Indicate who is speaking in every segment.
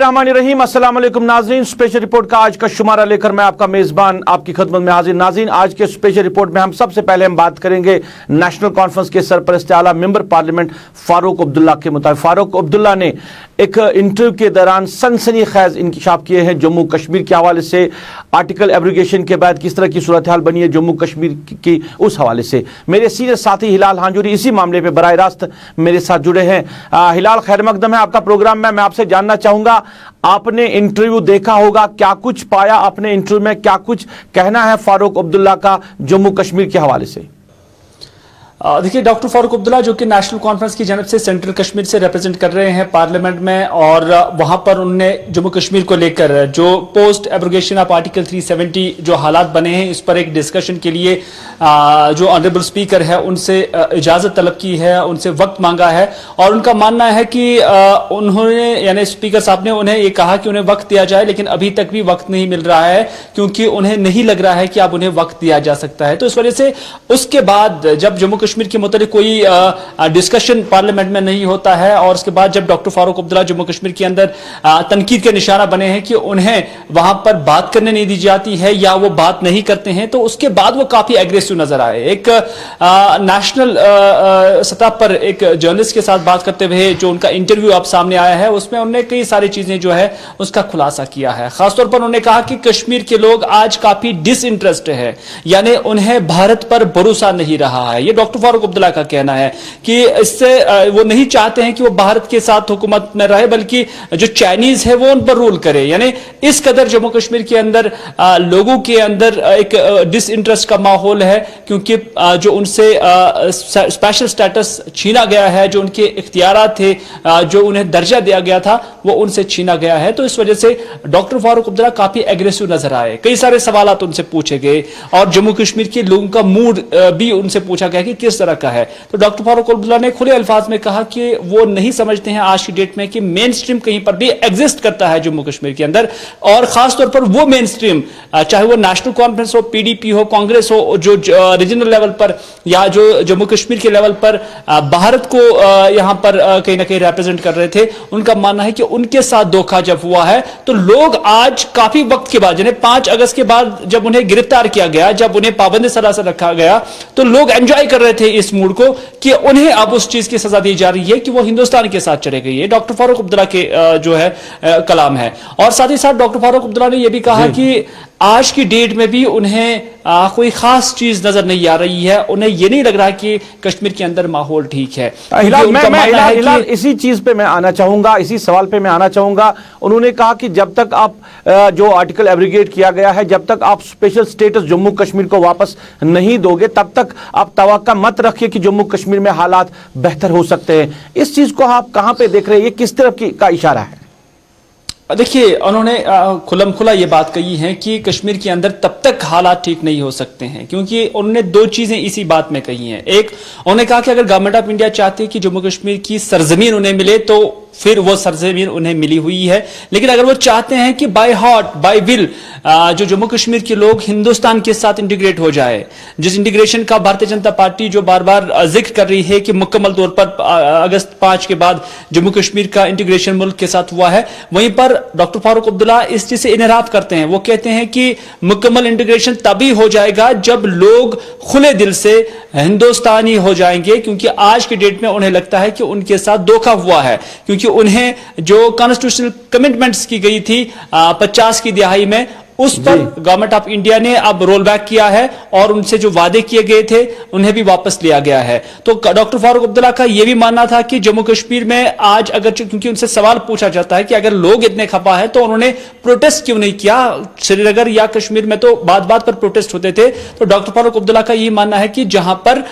Speaker 1: बिस्मिल्लाहिर्रहमानिर्रहीम। अस्सलाम वालेकुम नाज़रीन, स्पेशल रिपोर्ट का आज का शुमारा लेकर मैं आपका मेज़बान आपकी खिदमत में हाजिर। नाज़रीन, आज के स्पेशल रिपोर्ट में हम सबसे पहले बात करेंगे नेशनल कॉन्फ्रेंस के सरपरस्त आला मेंबर पार्लियामेंट फारूक अब्दुल्ला के मुताबिक। फारूक अब्दुल्ला ने एक इंटरव्यू के दौरान सनसनीखेज इंकशाफ किए हैं जम्मू कश्मीर के हवाले से। आर्टिकल एब्रोगेशन के बाद किस तरह की सूरत हाल बनी है जम्मू कश्मीर की, उस हवाले से मेरे सीनियर साथी हिलाल हांजूरी इसी मामले पे बराह रास्त मेरे साथ जुड़े हैं। हिलाल, खैर मकदम है आपका प्रोग्राम में। मैं आपसे जानना चाहूंगा, आपने इंटरव्यू देखा होगा, क्या कुछ पाया आपने इंटरव्यू में, क्या कुछ कहना है फारूक अब्दुल्ला का जम्मू कश्मीर के हवाले से?
Speaker 2: देखिए, डॉक्टर फारूक अब्दुल्ला जो कि नेशनल कॉन्फ्रेंस की जानब से सेंट्रल कश्मीर से रिप्रेजेंट कर रहे हैं पार्लियामेंट में, और वहां पर उन्होंने जम्मू कश्मीर को लेकर जो पोस्ट एब्रोगेशन ऑफ आर्टिकल 370 जो हालात बने हैं इस पर एक डिस्कशन के लिए जो ऑनरेबल स्पीकर है उनसे इजाजत तलब की है, उनसे वक्त मांगा है। और उनका मानना है कि उन्होंने यानी स्पीकर साहब ने उन्हें ये कहा कि उन्हें वक्त दिया जाए, लेकिन अभी तक भी वक्त नहीं मिल रहा है क्योंकि उन्हें नहीं लग रहा है कि अब उन्हें वक्त दिया जा सकता है। तो इस वजह से उसके बाद जब जम्मू कश्मीर के मुताबिक कोई डिस्कशन पार्लियामेंट में नहीं होता है, और उसके बाद जब डॉक्टर फारूक अब्दुल्ला जम्मू कश्मीर के अंदर तनकीद के निशाना बने हैं कि उन्हें वहां पर बात करने नहीं दी जाती है या वो बात नहीं करते हैं, तो उसके बाद वो काफी एग्रेसिव नजर आए। एक नेशनल सतह पर एक जर्नलिस्ट के साथ बात करते हुए जो उनका इंटरव्यू अब सामने आया है उसमें उन्होंने कई सारी चीजें जो है उसका खुलासा किया है। खासतौर पर उन्होंने कहा कि कश्मीर के लोग आज काफी डिसइंटरेस्ट है, यानी उन्हें भारत पर भरोसा नहीं रहा है। ये डॉक्टर फारूक अब्दुल्ला का कहना है कि इससे वो नहीं चाहते हैं कि वो भारत के साथ हुकूमत में रहे, बल्कि जो चाइनीज है वो उन पर रूल करे। यानी इस कदर जम्मू कश्मीर के अंदर लोगों के अंदर एक डिसइंटरेस्ट का माहौल है, क्योंकि जो उनसे स्पेशल स्टेटस छीना गया है, जो उनके इख्तियारात थे, जो उन्हें दर्जा दिया गया था वो उनसे छीना गया है। तो इस वजह से डॉक्टर फारूक अब्दुल्ला काफी एग्रेसिव नजर आए। कई सारे सवालात उनसे पूछे गए और जम्मू कश्मीर के लोगों का मूड भी उनसे पूछा गया कि किस तरह का है। तो डॉक्टर फारूक अब्दुल्ला ने खुले अल्फाज में कहा कि वो नहीं समझते हैं आज की डेट में कि मेन स्ट्रीम कहीं पर भी एग्जिस्ट करता है जम्मू कश्मीर के अंदर, और खासतौर पर वो मेन स्ट्रीम चाहे वो नेशनल कॉन्फ्रेंस हो, पीडीपी हो, कांग्रेस हो, जो रीजनल लेवल पर या जो जम्मू कश्मीर के लेवल पर भारत को यहां पर कहीं ना कहीं रिप्रेजेंट कर रहे थे, उनका मानना है कि उनके साथ धोखा जब हुआ है तो लोग आज काफी वक्त के बाद, यानी 5 अगस्त के बाद जब उन्हें गिरफ्तार किया गया, जब उन्हें पाबंदी सलाह रखा गया, तो लोग एंजॉय कर रहे थे इस मूड को कि उन्हें अब उस चीज की सजा दी जा रही है कि वो हिंदुस्तान के साथ चले गए। ये डॉक्टर फारूक अब्दुल्ला के जो है कलाम है। और साथ ही साथ डॉक्टर फारूक अब्दुल्ला ने यह भी कहा कि आज की डेट में भी उन्हें कोई खास चीज नजर नहीं आ रही है, उन्हें यह नहीं लग रहा कि कश्मीर के अंदर माहौल ठीक है।
Speaker 1: हिलाल, इसी चीज पे मैं आना चाहूंगा, इसी सवाल पे मैं आना चाहूंगा। उन्होंने कहा कि जब तक आप जो आर्टिकल एब्रोगेट किया गया है, जब तक आप स्पेशल स्टेटस जम्मू कश्मीर को वापस नहीं दोगे तब तक आप तवक्का मत रखिए कि जम्मू कश्मीर में हालात बेहतर हो सकते हैं। इस चीज को आप कहां पे देख रहे हैं, ये किस तरफ का इशारा है?
Speaker 2: देखिए, उन्होंने खुलम खुला ये बात कही है कि कश्मीर के अंदर तब तक हालात ठीक नहीं हो सकते हैं, क्योंकि उन्होंने 2 चीजें इसी बात में कही हैं। एक, उन्होंने कहा कि अगर गवर्नमेंट ऑफ इंडिया चाहती है कि जम्मू कश्मीर की सरजमीन उन्हें मिले तो फिर वो सरजमीन उन्हें मिली हुई है, लेकिन अगर वो चाहते हैं कि बाय हार्ट बाय विल जो जम्मू कश्मीर के लोग हिंदुस्तान के साथ इंटीग्रेट हो जाए, जिस इंटीग्रेशन का भारतीय जनता पार्टी जो बार बार जिक्र कर रही है कि मुकम्मल तौर पर अगस्त 5 के बाद जम्मू कश्मीर का इंटीग्रेशन मुल्क के साथ हुआ है, वहीं पर डॉक्टर फारूक अब्दुल्ला इस चीज से इनराफ करते हैं। वो कहते हैं कि मुकम्मल इंटीग्रेशन तभी हो जाएगा जब लोग खुले दिल से हिंदुस्तानी हो जाएंगे, क्योंकि आज की डेट में उन्हें लगता है कि उनके साथ धोखा हुआ है, क्योंकि उन्हें जो कॉन्स्टिट्यूशनल कमिटमेंट्स की गई थी 50 की दिहाई में, उस पर गवर्नमेंट ऑफ इंडिया ने अब रोल बैक किया है और उनसे जो वादे किए गए थे उन्हें भी वापस लिया गया है। तो डॉक्टर फारूक अब्दुल्ला का यह भी मानना था कि जम्मू कश्मीर में आज अगर, क्योंकि उनसे सवाल पूछा जाता है कि अगर लोग इतने खफा है तो उन्होंने प्रोटेस्ट क्यों नहीं किया, श्रीनगर या कश्मीर में तो बात बात पर प्रोटेस्ट होते थे। तो डॉक्टर फारूक अब्दुल्ला का यह मानना है कि जहां पर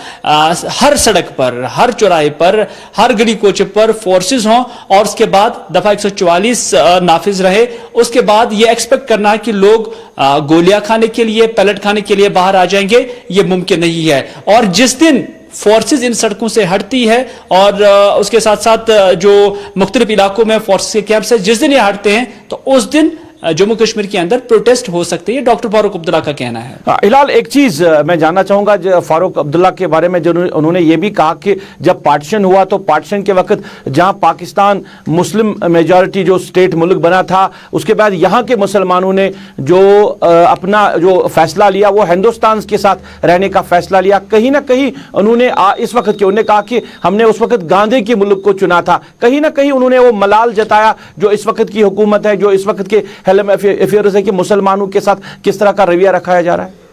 Speaker 2: हर सड़क पर, हर चौराहे पर, हर गली कोचे पर फोर्सेज हों और उसके बाद दफा 144 नाफिज रहे, उसके बाद यह एक्सपेक्ट करना है कि लोग गोलियां खाने के लिए, पैलेट खाने के लिए बाहर आ जाएंगे, यह मुमकिन नहीं है। और जिस दिन फोर्सेज इन सड़कों से हटती है और उसके साथ साथ जो मुख्तलिफ इलाकों में फोर्सेज के कैंप से जिस दिन ये हटते हैं, तो उस दिन जम्मू कश्मीर के अंदर प्रोटेस्ट हो सकते हैं, डॉक्टर फारूक अब्दुल्ला का कहना है।
Speaker 1: हिलाल, एक चीज मैं जानना चाहूंगा फारूक अब्दुल्ला के बारे में, जो उन्होंने ये भी कहा कि जब पार्टीशन हुआ तो पार्टीशन के वक्त जहां पाकिस्तान मुस्लिम मेजॉरिटी जो स्टेट मुल्क बना था, उसके बाद यहां के मुसलमानों ने जो अपना जो फैसला लिया वो हिंदुस्तान के साथ रहने का फैसला लिया। कहीं ना कहीं उन्होंने इस वक्त के उन्होंने कहा कि हमने उस वक्त गांधी के मुल्क को चुना था, कहीं ना कहीं उन्होंने वो मलाल जताया जो इस वक्त की हुकूमत है, जो इस वक्त के हेलम अफेयर्स है कि मुसलमानों के साथ किस तरह का रवैया रखाया जा रहा है।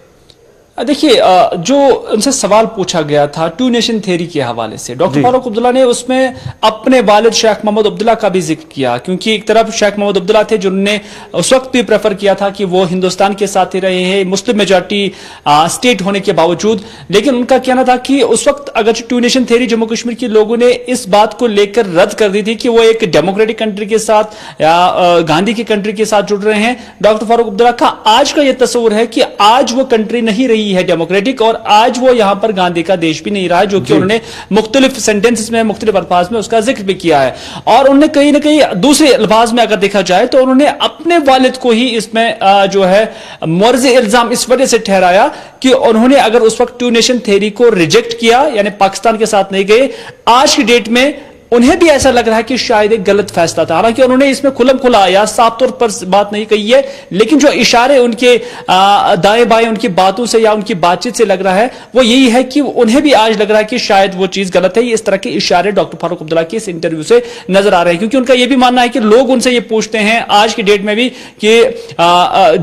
Speaker 2: देखिए, जो उनसे सवाल पूछा गया था टू नेशन थ्योरी के हवाले से, डॉक्टर फारूक अब्दुल्ला ने उसमें अपने वालिद शेख मोहम्मद अब्दुल्ला का भी जिक्र किया, क्योंकि एक तरफ शेख मोहम्मद अब्दुल्ला थे जिन्होंने उस वक्त भी प्रेफर किया था कि वो हिंदुस्तान के साथ ही रहे हैं मुस्लिम मेजॉरिटी स्टेट होने के बावजूद, लेकिन उनका कहना था कि उस वक्त अगर two nation theory Jammu Kashmir के लोगों ने इस बात को लेकर रद्द कर दी थी कि वो एक डेमोक्रेटिक कंट्री के साथ या गांधी की कंट्री के साथ जुड़ रहे हैं। डॉक्टर फारूक अब्दुल्ला का आज का यह तस्वुर है कि आज वो कंट्री नहीं रही है डेमोक्रेटिक, और आज वो यहां पर गांधी का देश भी नहीं रहा है, जो कि उन्होंने मुख्तलिफ सेंटेंसेस में मुख्तलिफ अल्फाज में उसका जिक्र भी किया है। और उन्होंने कहीं ना कहीं दूसरे अल्फाज में अगर देखा जाए तो उन्होंने अपने वालिद को ही इसमें जो है मुर्ज़ इल्जाम इस वजह से ठहराया कि उन्होंने अगर उस वक्त टू नेशन थ्योरी को रिजेक्ट किया, यानी पाकिस्तान के साथ नहीं गए, आज की डेट में उन्हें भी ऐसा लग रहा है कि शायद एक गलत फैसला था। हालांकि उन्होंने इसमें खुलम खुला या साफ तौर पर बात नहीं कही है, लेकिन जो इशारे उनके दाएं बाएं उनकी बातों से या उनकी बातचीत से लग रहा है वो यही है कि उन्हें भी आज लग रहा है कि शायद वो चीज गलत है। इस तरह के इशारे डॉक्टर फारूक अब्दुल्ला के इस इंटरव्यू से नजर आ रहे हैं, क्योंकि उनका यह भी मानना है कि लोग उनसे ये पूछते हैं आज की डेट में भी कि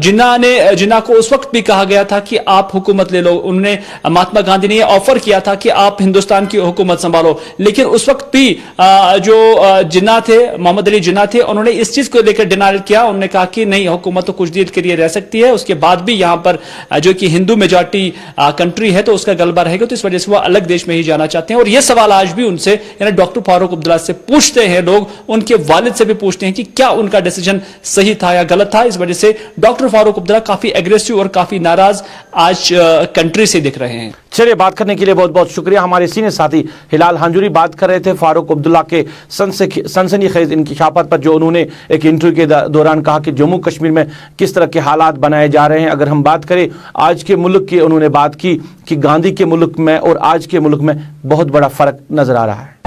Speaker 2: जिन्ना को उस वक्त भी कहा गया था कि आप हुकूमत ले लो, उन्होंने महात्मा गांधी ने ऑफर किया था कि आप हिंदुस्तान की हुकूमत संभालो, लेकिन उस वक्त भी जो जिन्ना थे, मोहम्मद अली जिन्ना थे, उन्होंने इस चीज को लेकर डिनाइल किया। उन्होंने कहा कि नहीं, हुकूमत तो कुछ देर के लिए रह सकती है, उसके बाद भी यहां पर जो कि हिंदू मेजॉरिटी कंट्री है तो उसका गलबा रहेगा, तो इस वजह से वो अलग देश में ही जाना चाहते हैं। और ये सवाल आज भी उनसे यानी डॉक्टर फारूक अब्दुल्ला से पूछते हैं लोग, उनके वालिद से भी पूछते हैं कि क्या उनका डिसीजन सही था या गलत था। इस वजह से डॉक्टर फारूक अब्दुल्ला काफी एग्रेसिव और काफी नाराज आज कंट्री से दिख रहे हैं।
Speaker 1: चलिए, बात करने के लिए बहुत बहुत शुक्रिया। हमारे सीनियर साथी हिलाल हांजुरी बात कर रहे थे फारूक अब्दुल्ला के सनसनीखेज इंकशाफात पर, जो उन्होंने एक इंटरव्यू के दौरान कहा कि जम्मू कश्मीर में किस तरह के हालात बनाए जा रहे हैं। अगर हम बात करें आज के मुल्क की, उन्होंने बात की कि गांधी के मुल्क में और आज के मुल्क में बहुत बड़ा फर्क नजर आ रहा है।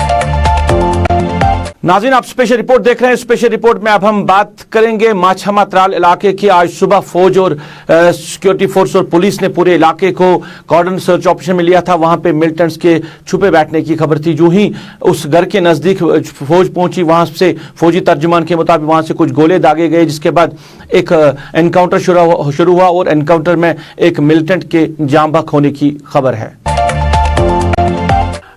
Speaker 1: नाज़रीन, आप स्पेशल रिपोर्ट देख रहे हैं। स्पेशल रिपोर्ट में अब हम बात करेंगे माछमा त्राल इलाके की। आज सुबह फौज और सिक्योरिटी फोर्स और पुलिस ने पूरे इलाके को कॉर्डन सर्च ऑपरेशन में लिया था। वहां पे मिलिटेंट्स के छुपे बैठने की खबर थी। जो ही उस घर के नजदीक फौज पहुंची, वहां से फौजी तर्जुमान के मुताबिक वहां से कुछ गोले दागे गए, जिसके बाद एक एनकाउंटर शुरू हुआ और एनकाउंटर में एक मिलिटेंट के जान बहक होने की खबर है।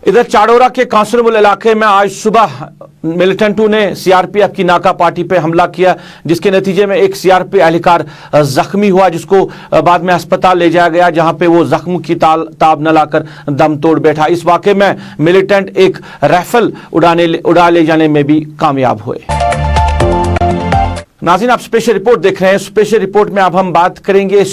Speaker 1: इधर चाडोरा के कांसरमुल इलाके में आज सुबह मिलिटेंटों ने सीआरपीएफ की नाका पार्टी पे हमला किया, जिसके नतीजे में एक सीआरपीएफ एहलकार जख्मी हुआ, जिसको बाद में अस्पताल ले जाया गया, जहां पे वो जख्मों की ताब न लाकर दम तोड़ बैठा। इस वाकये में मिलिटेंट एक राइफल उड़ा ले जाने में भी कामयाब हुए। नाज़रीन, आप स्पेशल रिपोर्ट देख रहे हैं। स्पेशल रिपोर्ट में अब हम बात करेंगे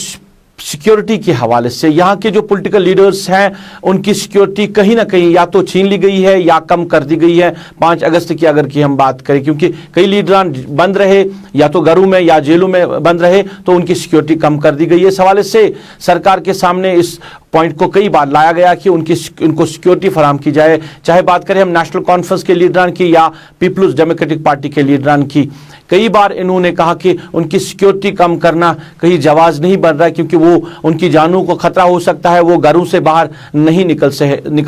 Speaker 1: सिक्योरिटी के हवाले से। यहाँ के जो पॉलिटिकल लीडर्स हैं उनकी सिक्योरिटी कहीं ना कहीं या तो छीन ली गई है या कम कर दी गई है 5 अगस्त की अगर की हम बात करें, क्योंकि कई लीडरान बंद रहे या तो घरों में या जेलों में बंद रहे, तो उनकी सिक्योरिटी कम कर दी गई है। इस हवाले से सरकार के सामने इस पॉइंट को कई बार लाया गया कि उनको सिक्योरिटी फराहम की जाए, चाहे बात करें हम नेशनल कॉन्फ्रेंस के लीडरान की या पीपल्स डेमोक्रेटिक पार्टी के लीडरान की। कई बार इन्होंने कहा कि उनकी सिक्योरिटी कम करना कहीं जवाज नहीं बन रहा है, क्योंकि वो उनकी जानों को खतरा हो सकता है, वो घरों से बाहर नहीं निकल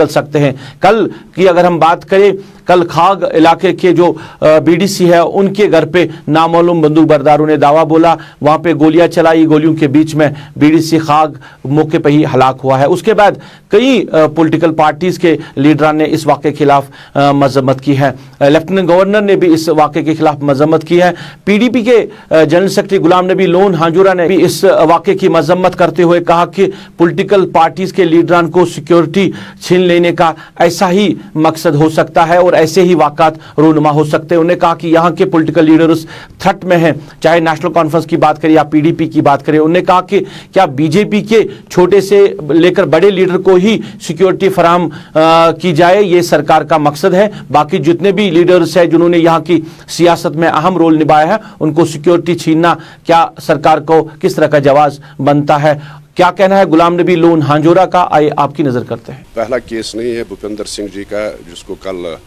Speaker 1: सकते हैं। कल की अगर हम बात करें, कल खाग इलाके के जो बीडीसी है उनके घर पे नामालूम बंदूक बरदारों ने दावा बोला, वहां पे गोलियां चलाई, गोलियों के बीच में बीडीसी खाग मौके पर ही हलाक हुआ है। उसके बाद कई पॉलिटिकल पार्टीज के लीडरान ने इस वाक़े के खिलाफ मजम्मत की है। लेफ्टिनेंट गवर्नर ने भी इस वाक़े के खिलाफ मजम्मत की है। पीडीपी के general secretary Ghulam Nabi loan हांजुरा ने भी इस वाक़े की मजम्मत करते हुए कहा कि पॉलिटिकल पार्टीज के लीडरान को सिक्योरिटी छीन लेने का ऐसा ही मकसद हो सकता है और ऐसे ही वाक़ात रूनुमा हो सकते हैं। उन्होंने कहा कि यहाँ के पॉलिटिकल लीडर्स थ्रेट में हैं, चाहे नेशनल कॉन्फ्रेंस की बात करें या पीडीपी की बात करें। उन्होंने कहा कि क्या बीजेपी के छोटे से लेकर बड़े लीडर को ही सिक्योरिटी फराहम की जाए, ये सरकार का मकसद है। बाकी जितने भी लीडर्स हैं जिन्होंने यहाँ की सियासत में अहम रोल निभाया है, उनको सिक्योरिटी छीनना क्या सरकार को किस तरह का जवाब बनता है? क्या कहना है गुलाम नबी लोन हांजोरा का, आइए आपकी नजर करते हैं।
Speaker 3: पहला केस नहीं है भूपेंद्र सिंह जी का, जिसको कल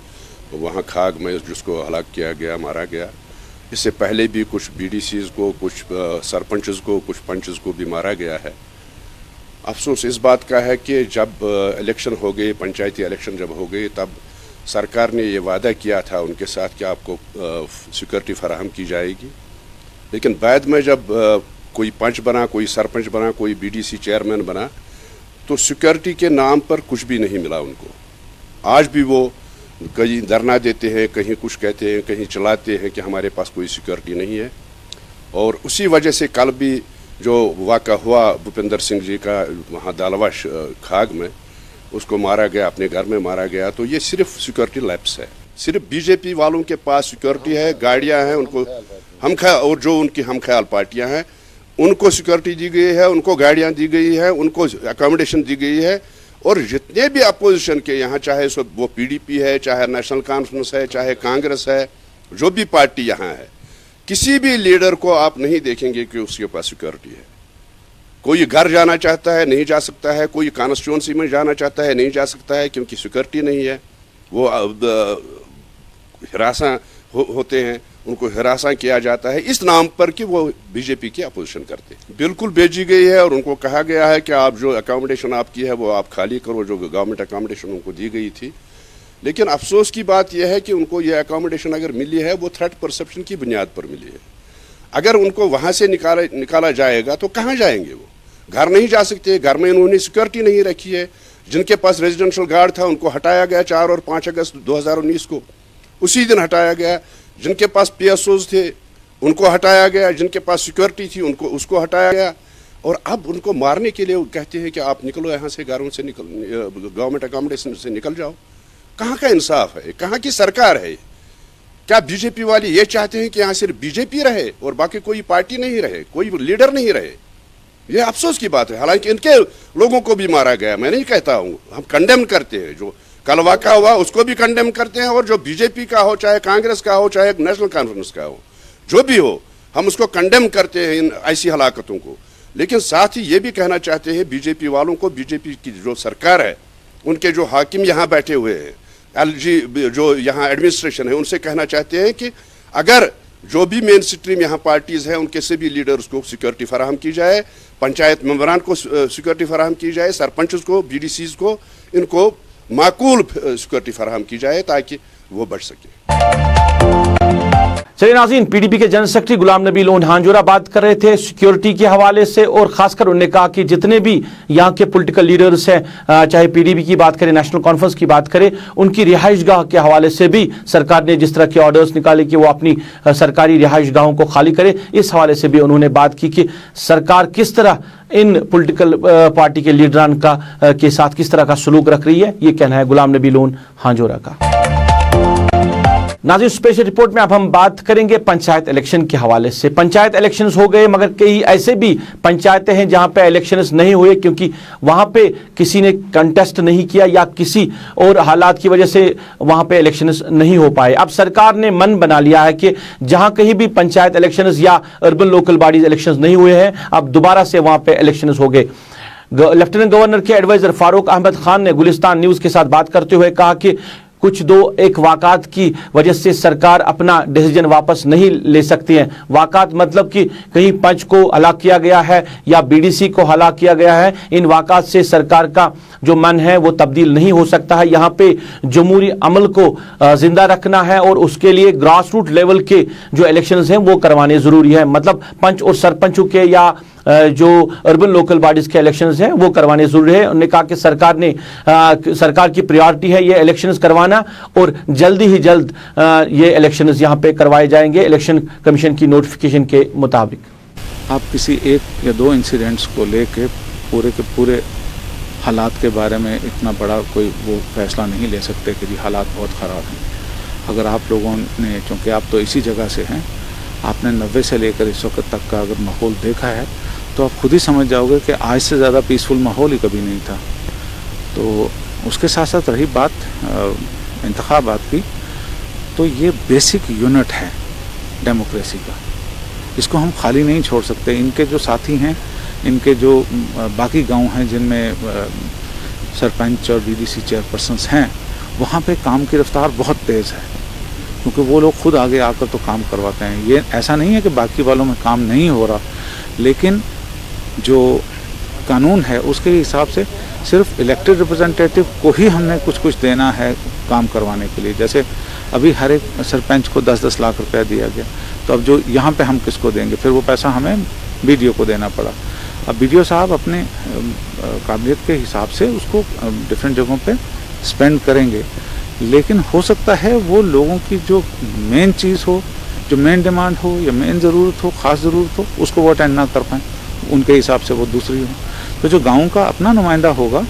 Speaker 3: वहाँ खाग में जिसको हलाक किया गया, मारा गया। इससे पहले भी कुछ बीडीसीज को, कुछ सरपंचेस को, कुछ पंचेस को भी मारा गया है। अफसोस इस बात का है कि जब इलेक्शन हो गए, पंचायती इलेक्शन जब हो गए, तब सरकार ने ये वादा किया था उनके साथ कि आपको सिक्योरिटी फराहम की जाएगी, लेकिन बाद में जब कोई पंच बना, कोई सरपंच बना, कोई बीडीसी चेयरमैन बना, तो सिक्योरिटी के नाम पर कुछ भी नहीं मिला उनको। आज भी वो कहीं धरना देते हैं, कहीं कुछ कहते हैं, कहीं चलाते हैं कि हमारे पास कोई सिक्योरिटी नहीं है। और उसी वजह से कल भी जो वाक़ा हुआ भूपेंद्र सिंह जी का वहाँ दालवा खाग में, उसको मारा गया, अपने घर में मारा गया, तो ये सिर्फ सिक्योरिटी लैप्स है। सिर्फ बीजेपी वालों के पास सिक्योरिटी है, गाड़ियाँ हैं, उनको और जो उनकी हम ख्याल पार्टियाँ हैं उनको सिक्योरिटी दी गई है, उनको गाड़ियाँ दी गई है, उनको अकोमोडेशन दी गई है। और जितने भी अपोजिशन के यहाँ, चाहे वो पीडीपी है, चाहे नेशनल कॉन्फ्रेंस है, चाहे कांग्रेस है, जो भी पार्टी यहाँ है, किसी भी लीडर को आप नहीं देखेंगे कि उसके पास सिक्योरिटी है। कोई घर जाना चाहता है, नहीं जा सकता है, कोई कॉन्स्टिट्यूंसी में जाना चाहता है, नहीं जा सकता है, क्योंकि सिक्योरिटी नहीं है। वो हिरासा होते हैं, उनको हिरासा किया जाता है इस नाम पर कि वो बीजेपी की अपोजिशन करते हैं। बिल्कुल भेजी गई है और उनको कहा गया है कि आप जो अकोमोडेशन आपकी है वो आप खाली करो, जो गवर्नमेंट अकोमोडेशन उनको दी गई थी। लेकिन अफसोस की बात यह है कि उनको ये अकोमोडेशन अगर मिली है, वो थ्रेट परसेप्शन की बुनियाद पर मिली है। अगर उनको वहाँ से निकाला जाएगा तो कहाँ जाएंगे? वो घर नहीं जा सकते, घर में इन्होंने सिक्योरिटी नहीं रखी है। जिनके पास रेजिडेंशियल गार्ड था उनको हटाया गया 4 और 5 अगस्त 2019 को, उसी दिन हटाया गया। जिनके पास पीएसओज थे उनको हटाया गया, जिनके पास सिक्योरिटी थी उसको हटाया गया। और अब उनको मारने के लिए वो कहते हैं कि आप निकलो यहाँ से, घरों से निकल, गवर्नमेंट अकोमोडेशन से निकल जाओ। कहाँ का इंसाफ है? कहाँ की सरकार है? क्या बीजेपी वाले ये चाहते हैं कि यहाँ सिर्फ बीजेपी रहे और बाकी कोई पार्टी नहीं रहे, कोई लीडर नहीं रहे? ये अफसोस की बात है। हालांकि इनके लोगों को भी मारा गया, मैं नहीं कहता हूँ, हम कंडेम करते हैं। जो कल वाक़ा हुआ उसको भी कंडेम करते हैं, और जो बीजेपी का हो, चाहे कांग्रेस का हो, चाहे नेशनल कॉन्फ्रेंस का हो, जो भी हो, हम उसको कंडेम करते हैं इन ऐसी हलाकतों को। लेकिन साथ ही ये भी कहना चाहते हैं बीजेपी वालों को, बीजेपी की जो सरकार है, उनके जो हाकिम यहाँ बैठे हुए हैं, एलजी जो यहाँ एडमिनिस्ट्रेशन है, उनसे कहना चाहते हैं कि अगर जो भी मेन स्ट्रीम यहाँ पार्टीज हैं उनके सभी लीडर्स को सिक्योरिटी फराहम की जाए, पंचायत मेंबरान को सिक्योरिटी फराहम की जाए, सरपंचों को, बीडीसीज को, इनको माकूल सिक्योरिटी फराहम की जाए ताकि वो बच सके।
Speaker 1: चलिए नाज़रीन, पीडीपी के general secretary Ghulam Nabi loan हांजोरा बात कर रहे थे सिक्योरिटी के हवाले से, और खासकर उन्होंने कहा कि जितने भी यहाँ के पॉलिटिकल लीडर्स हैं, चाहे पीडीपी की बात करें, नेशनल कॉन्फ्रेंस की बात करें, उनकी रिहाइश गाह के हवाले से भी सरकार ने जिस तरह के ऑर्डर्स निकाले कि वो अपनी सरकारी रिहाइश गाहों को खाली करे, इस हवाले से भी उन्होंने बात की कि सरकार किस तरह इन पॉलिटिकल पार्टी के लीडरान के साथ किस तरह का सलूक रख रही है। ये कहना है गुलाम नबी लोन हांजोरा का। नाज़रीन, स्पेशल रिपोर्ट में अब हम बात करेंगे पंचायत इलेक्शन के हवाले से। पंचायत इलेक्शंस हो गए, मगर कई ऐसे भी पंचायतें हैं जहां पे इलेक्शंस नहीं हुए क्योंकि वहां पे किसी ने कंटेस्ट नहीं किया या किसी और हालात की वजह से वहां पे इलेक्शंस नहीं हो पाए। अब सरकार ने मन बना लिया है कि जहां कहीं भी पंचायत इलेक्शंस या अर्बन लोकल बॉडीज इलेक्शंस नहीं हुए हैं, अब दोबारा से वहां पे इलेक्शंस हो गए। लेफ्टिनेंट गवर्नर के एडवाइजर फारूक अहमद खान ने गुलिस्तान न्यूज के साथ बात करते हुए कहा कि कुछ एक वाक़ात की वजह से सरकार अपना डिसीजन वापस नहीं ले सकती है। वाक़ात मतलब कि कहीं पंच को हलाक किया गया है या बीडीसी को हलाक किया गया है, इन वाक़ात से सरकार का जो मन है वो तब्दील नहीं हो सकता है। यहाँ पे जमहूरी अमल को जिंदा रखना है और उसके लिए ग्रास रूट लेवल के जो इलेक्शंस हैं वो करवाने ज़रूरी है। मतलब पंच और सरपंचों के या जो अर्बन लोकल बॉडीज के इलेक्शंस हैं वो करवाने जरूरी है। उन्होंने कहा कि सरकार की प्रायोरिटी है ये इलेक्शंस करवाना और जल्दी ही जल्द ये इलेक्शंस यहाँ पे करवाए जाएंगे इलेक्शन कमीशन की नोटिफिकेशन के मुताबिक।
Speaker 4: आप किसी 1 या 2 इंसिडेंट्स को लेके पूरे के पूरे हालात के बारे में इतना बड़ा कोई वो फैसला नहीं ले सकते कि जी हालात बहुत ख़राब हैं। अगर आप लोगों ने, चूँकि आप तो इसी जगह से हैं, आपने 90 से लेकर इस वक्त तक का अगर माहौल देखा है तो आप खुद ही समझ जाओगे कि आज से ज़्यादा पीसफुल माहौल ही कभी नहीं था। तो उसके साथ साथ रही बात इंतखाबात की, तो ये बेसिक यूनिट है डेमोक्रेसी का, इसको हम खाली नहीं छोड़ सकते। इनके जो साथी हैं, इनके जो बाकी गांव हैं जिनमें सरपंच और बीडीसी चेयरपर्सन्स हैं, वहाँ पे काम की रफ्तार बहुत तेज़ है, क्योंकि वो लोग खुद आगे आकर तो काम करवाते हैं। ये ऐसा नहीं है कि बाकी वालों में काम नहीं हो रहा, लेकिन जो कानून है उसके हिसाब से सिर्फ इलेक्टेड रिप्रेजेंटेटिव को ही हमने कुछ देना है काम करवाने के लिए। जैसे अभी हर एक सरपंच को 10-10 लाख रुपया दिया गया, तो अब जो यहाँ पे हम किसको देंगे? फिर वो पैसा हमें बीडीओ को देना पड़ा। अब बीडीओ साहब अपने काबिलियत के हिसाब से उसको डिफरेंट जगहों पे स्पेंड करेंगे, लेकिन हो सकता है वो लोगों की जो मेन चीज़ हो, जो मेन डिमांड हो या मेन ज़रूरत हो, ख़ास ज़रूरत हो, उसको वो अटेंड ना कर पाएँ, उनके हिसाब से वो दूसरी हो। तो जो गांव का अपना नुमाइंदा होगा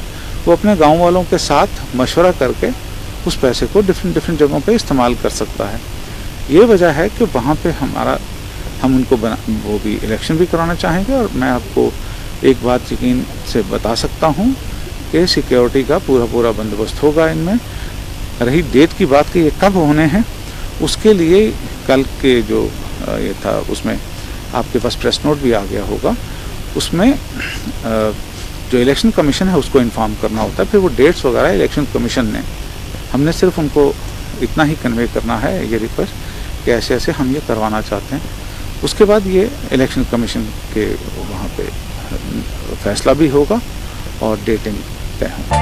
Speaker 4: वो अपने गांव वालों के साथ मशवरा करके उस पैसे को डिफरेंट जगहों पे इस्तेमाल कर सकता है। ये वजह है कि वहाँ पे हम उनको वो भी इलेक्शन भी कराना चाहेंगे। और मैं आपको एक बात यकीन से बता सकता हूँ कि सिक्योरिटी का पूरा बंदोबस्त होगा इनमें। रही डेट की बात कि ये कब होने हैं, उसके लिए कल के जो ये था उसमें आपके पास प्रेस नोट भी आ गया होगा, उसमें जो इलेक्शन कमीशन है उसको इन्फॉर्म करना होता है। फिर वो डेट्स वगैरह इलेक्शन कमीशन ने, हमने सिर्फ उनको इतना ही कन्वे करना है ये रिक्वेस्ट कि ऐसे ऐसे हम ये करवाना चाहते हैं। उसके बाद ये इलेक्शन कमीशन के वहाँ पे फैसला भी होगा और डेटिंग तय होगी।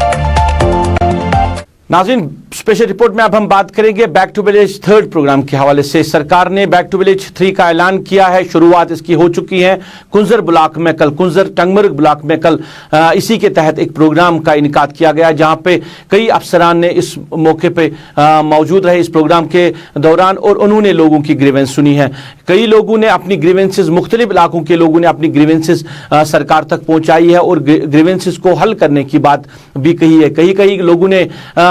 Speaker 1: नाज़रीन, स्पेशल रिपोर्ट में अब हम बात करेंगे back to village 3rd programme के हवाले से। सरकार ने बैक टू विलेज 3 का ऐलान किया है, शुरुआत इसकी हो चुकी है। कुंजर ब्लॉक में कल, कुंजर टंगमर्ग ब्लॉक में कल इसी के तहत एक प्रोग्राम का इनेकाद किया गया, जहां पे कई अफसरान ने इस मौके पे मौजूद रहे इस प्रोग्राम के दौरान, और उन्होंने लोगों की ग्रीवेंस सुनी है। कई लोगों ने अपनी ग्रीवेंसेस, मुख्तलिफ इलाकों के लोगों ने अपनी ग्रीवेंसेस सरकार तक पहुंचाई है और ग्रीवेंसेस को हल करने की बात भी कही है। कई लोगों ने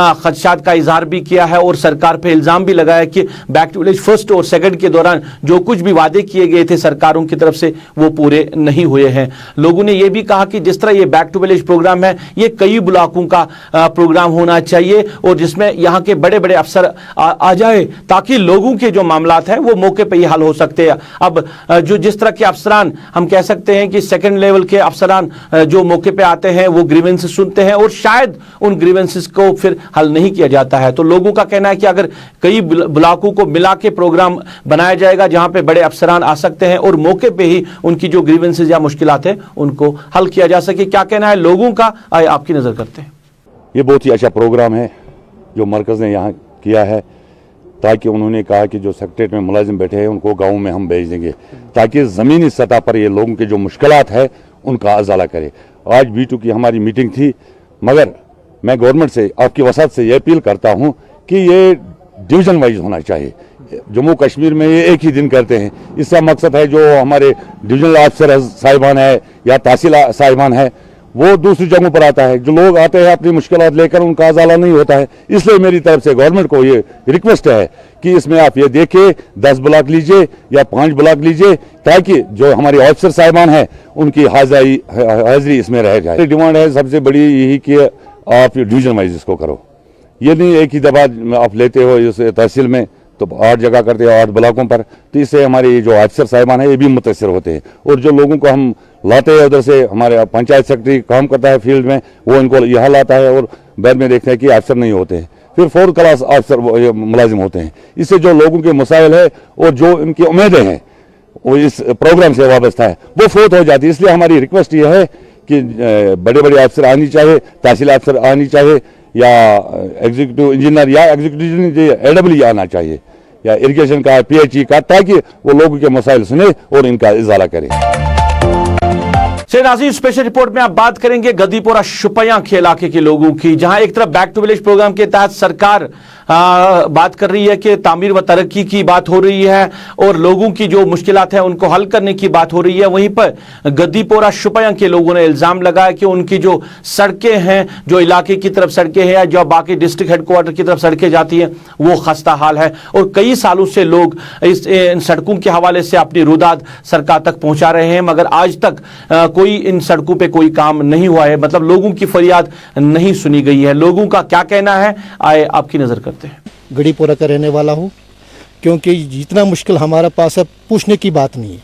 Speaker 1: खदशात का इजहार भी किया है और सरकार पे इल्जाम भी लगाया कि बैक टू विलेज 1st और 2nd के दौरान जो कुछ भी वादे किए गए थे सरकारों की तरफ से वो पूरे नहीं हुए हैं। लोगों ने ये भी कहा कि जिस तरह ये बैक टू विलेज प्रोग्राम है, ये कई ब्लॉकों का प्रोग्राम होना चाहिए और जिसमें यहाँ के बड़े बड़े अफसर आ जाए, ताकि लोगों के जो मामलात हैं वो मौके पर ही हल हो सकते हैं। अब जो जिस तरह के अफसरान, हम कह सकते हैं कि 2nd लेवल के अफसरान जो मौके पर आते हैं वो ग्रीवेंसेस सुनते हैं और शायद उन ग्रीवेंसेस को फिर हल नहीं किया जाता है। तो लोगों का कहना है कि अगर कई ब्लॉकों को मिला के प्रोग्राम बनाया जाएगा जहां पे बड़े अफसरान आ सकते हैं और मौके पे ही उनकी जो ग्रीवेंसेस या मुश्किलात है उनको हल किया जा सके। क्या कहना है लोगों का, आइए आपकी नजर करते हैं।
Speaker 5: ये बहुत ही अच्छा प्रोग्राम है जो मरकज़ ने यहाँ किया है, ताकि उन्होंने कहा कि जो सेक्रेटरीट में मुलाजिम बैठे हैं उनको गाँव में हम भेज देंगे, ताकि ज़मीनी सतह पर ये लोगों के जो मुश्किलात है उनका अजाला करे। आज B2 की हमारी मीटिंग थी, मगर मैं गवर्नमेंट से, आपकी वसात से ये अपील करता हूँ कि ये डिवीज़न वाइज होना चाहिए। जम्मू कश्मीर में ये एक ही दिन करते हैं। इसका मकसद है जो हमारे डिविजनल ऑफिसर साहिबान है या तहसील साहिबान है वो दूसरी जगहों पर आता है। जो लोग आते हैं अपनी मुश्किलात लेकर, उनका अजाला नहीं होता है। इसलिए मेरी तरफ से गवर्नमेंट को ये रिक्वेस्ट है कि इसमें आप ये देखें 10 ब्लॉक लीजिए या 5 ब्लॉक लीजिए, ताकि जो हमारे ऑफिसर साहिबान हैं उनकी हाजिरी इसमें रह जाए। डिमांड है सबसे बड़ी यही कि आप डिवीजन वाइज इसको करो। ये नहीं एक ही दफा आप लेते हो इस तहसील में तो 8 जगह करते हो 8 ब्लॉकों पर, तो इससे हमारे जो अफसर साहिबान है ये भी मुतासर होते हैं। और जो लोगों को हम लाते हैं उधर से, हमारे पंचायत सेक्रेटरी काम करता है फील्ड में, वो इनको यहाँ लाता है और बाद में देखते हैं कि अफसर नहीं होते हैं, फिर 4th क्लास अफसर मुलाजिम होते हैं। इससे जो लोगों के मसाइल है और जो इनकी उम्मीदें हैं वो इस प्रोग्राम से वाबस्ता है वो फोत हो जाती है। इसलिए हमारी रिक्वेस्ट ये है कि बड़े बड़े अफसर आनी चाहिए, तहसील अफसर आनी चाहिए, या एग्जीक्यूटिव इंजीनियर या एग्जीक्यूटिव AWE आना चाहिए, या इरिगेशन का PHE का, ताकि वो लोगों के मसाइल सुने और इनका इजाला करें।
Speaker 1: से नाज़रीन, स्पेशल रिपोर्ट में आप बात करेंगे गद्दीपोरा शुपयां के इलाके के लोगों की, जहां एक तरफ बैक टू विलेज प्रोग्राम के तहत सरकार बात कर रही है कि तामीर व तरक्की की बात हो रही है और लोगों की जो मुश्किलात हैं उनको हल करने की बात हो रही है। वहीं पर गद्दीपोरा शुपयां के लोगों ने इल्जाम लगाया कि उनकी जो सड़कें हैं, जो इलाके की तरफ सड़कें हैं, जो बाकी डिस्ट्रिक्ट हेडक्वार्टर की तरफ सड़कें जाती हैं, वो खस्ता हाल है और कई सालों से लोग इन सड़कों के हवाले से अपनी रुदाद सरकार तक पहुंचा रहे हैं, मगर आज तक कोई इन सड़कों पे कोई काम नहीं हुआ है। मतलब लोगों की फरियाद नहीं सुनी गई है। लोगों का क्या कहना है, आए आपकी नजर करते हैं।
Speaker 6: गढ़ीपोरा का रहने वाला हूँ, क्योंकि जितना मुश्किल हमारे पास है पूछने की बात नहीं है।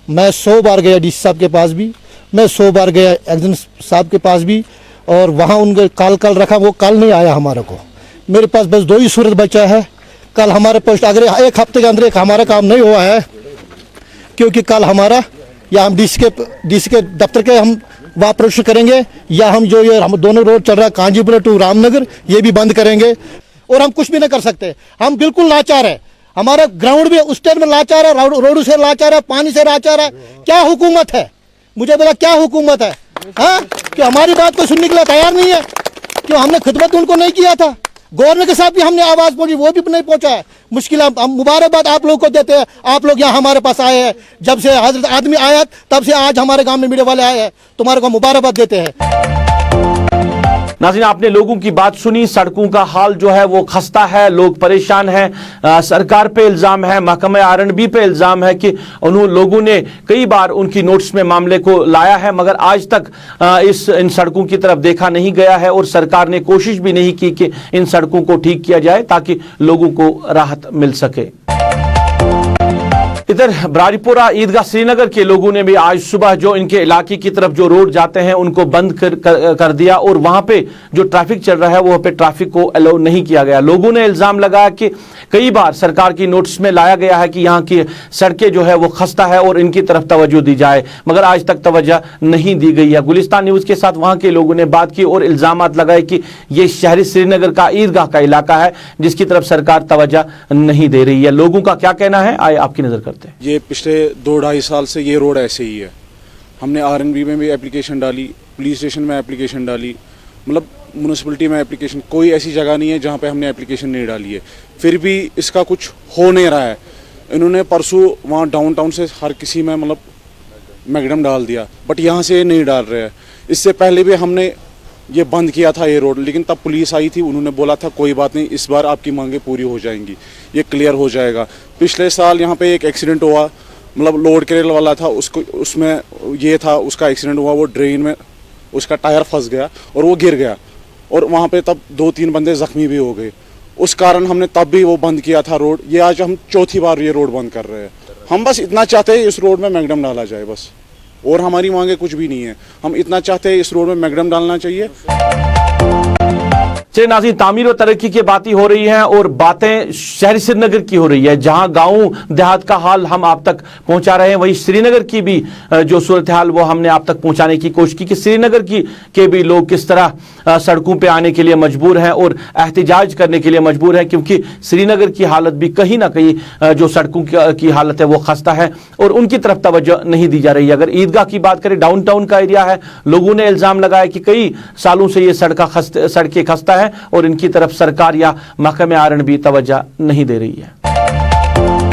Speaker 6: मैं 100 बार गया डीसी साहब के पास भी, मैं 100 बार गया एक्जन साहब के पास भी, और वहाँ उनके कल रखा, वो कल नहीं आया हमारे को। मेरे पास बस 2 ही सूरत बचा है। कल हमारे पोस्ट अगर 1 हफ्ते के अंदर एक हमारा काम नहीं हुआ है, क्योंकि कल हमारा या हम डीसी के दफ्तर के हम वहाँ प्रदर्शन करेंगे, या हम जो ये हम दोनों रोड चल रहा है कांजीपुरा टू रामनगर, ये भी बंद करेंगे और हम कुछ भी नहीं कर सकते। हम बिल्कुल लाचार है। हमारा ग्राउंड भी उस टाइम में लाचार है, रोड से लाचार है, पानी से लाचार है। क्या हुकूमत है, मुझे बोला क्या हुकूमत है? हाँ, कि हमारी बात को सुनने के लिए तैयार नहीं है। क्यों हमने खिदमत उनको नहीं किया था? गवर्नर के साथ भी हमने आवाज पहुंची, वो भी नहीं पहुंचा है। मुश्किल हम मुबारकबाद आप लोग को देते हैं। आप लोग यहाँ हमारे पास आए हैं, जब से हजरत आदमी आया तब से आज हमारे गांव में मीडिया वाले आए हैं, तुम्हारे को मुबारकबाद देते हैं।
Speaker 1: नाज़रीन, आपने लोगों की बात सुनी। सड़कों का हाल जो है वो खस्ता है, लोग परेशान हैं। सरकार पे इल्जाम है, महकमे R&B पे इल्जाम है कि लोगों ने कई बार उनकी नोटिस में मामले को लाया है, मगर आज तक इन सड़कों की तरफ देखा नहीं गया है और सरकार ने कोशिश भी नहीं की कि इन सड़कों को ठीक किया जाए ताकि लोगों को राहत मिल सके। इधर ब्रारीपुरा ईदगाह श्रीनगर के लोगों ने भी आज सुबह जो इनके इलाके की तरफ जो रोड जाते हैं उनको बंद कर दिया और वहां पे जो ट्रैफिक चल रहा है वहां पे ट्रैफिक को अलाउ नहीं किया गया। लोगों ने इल्जाम लगाया कि कई बार सरकार की नोटिस में लाया गया है कि यहाँ की सड़कें जो है वो खस्ता है और इनकी तरफ तवज्जो दी जाए, मगर आज तक तवज्जो नहीं दी गई है। गुलिस्तान न्यूज के साथ वहां के लोगों ने बात की और इल्जाम लगाए कि ये शहरी श्रीनगर का ईदगाह का इलाका है जिसकी तरफ सरकार तवज्जो नहीं दे रही है। लोगों का क्या कहना है, आए आपकी नजर करते हैं।
Speaker 7: ये पिछले 2-2.5 साल से ये रोड ऐसे ही है। हमने R&B में भी एप्लीकेशन डाली, पुलिस स्टेशन में एप्लीकेशन डाली, मतलब म्यूनसिपलिटी में एप्लीकेशन, कोई ऐसी जगह नहीं है जहाँ पे हमने एप्लीकेशन नहीं डाली है, फिर भी इसका कुछ हो नहीं रहा है। इन्होंने परसों वहाँ डाउनटाउन से हर किसी में मतलब मैगडम डाल दिया, बट यहाँ से नहीं डाल रहे हैं। इससे पहले भी हमने ये बंद किया था ये रोड, लेकिन तब पुलिस आई थी, उन्होंने बोला था कोई बात नहीं, इस बार आपकी मांगें पूरी हो जाएंगी, ये क्लियर हो जाएगा। पिछले साल यहाँ पे एक एक्सीडेंट हुआ, मतलब लोड कैरियर वाला था, उसको उसमें ये था, उसका एक्सीडेंट हुआ, वो ड्रेन में उसका टायर फंस गया और वो गिर गया और वहाँ पे तब 2-3 बंदे जख्मी भी हो गए। उस कारण हमने तब भी वो बंद किया था रोड। ये आज हम चौथी बार ये रोड बंद कर रहे हैं। हम बस इतना चाहते हैं इस रोड में मैगडम डाला जाए बस, और हमारी मांगे कुछ भी नहीं है। हम इतना चाहते हैं इस रोड में मैगडम डालना चाहिए।
Speaker 1: चलिए नाज़रीन, तामीर और तरक्की की बातें हो रही हैं और बातें शहरी श्रीनगर की हो रही है, जहां गांव देहात का हाल हम आप तक पहुंचा रहे हैं। वहीं श्रीनगर की भी जो सूरत हाल वो हमने आप तक पहुंचाने की कोशिश की कि श्रीनगर के भी लोग किस तरह सड़कों पे आने के लिए मजबूर हैं और एहतजाज करने के लिए मजबूर हैं, क्योंकि श्रीनगर की हालत भी कहीं ना कहीं जो सड़कों की हालत है वो खस्ता है और उनकी तरफ तवज्जो नहीं दी जा रही है। अगर ईदगाह की बात करें, डाउनटाउन का एरिया है, लोगों ने इल्जाम लगाया कि कई सालों से ये सड़कें खस्ता है और इनकी तरफ सरकार या महकमे R&B तवज्जो नहीं दे रही है।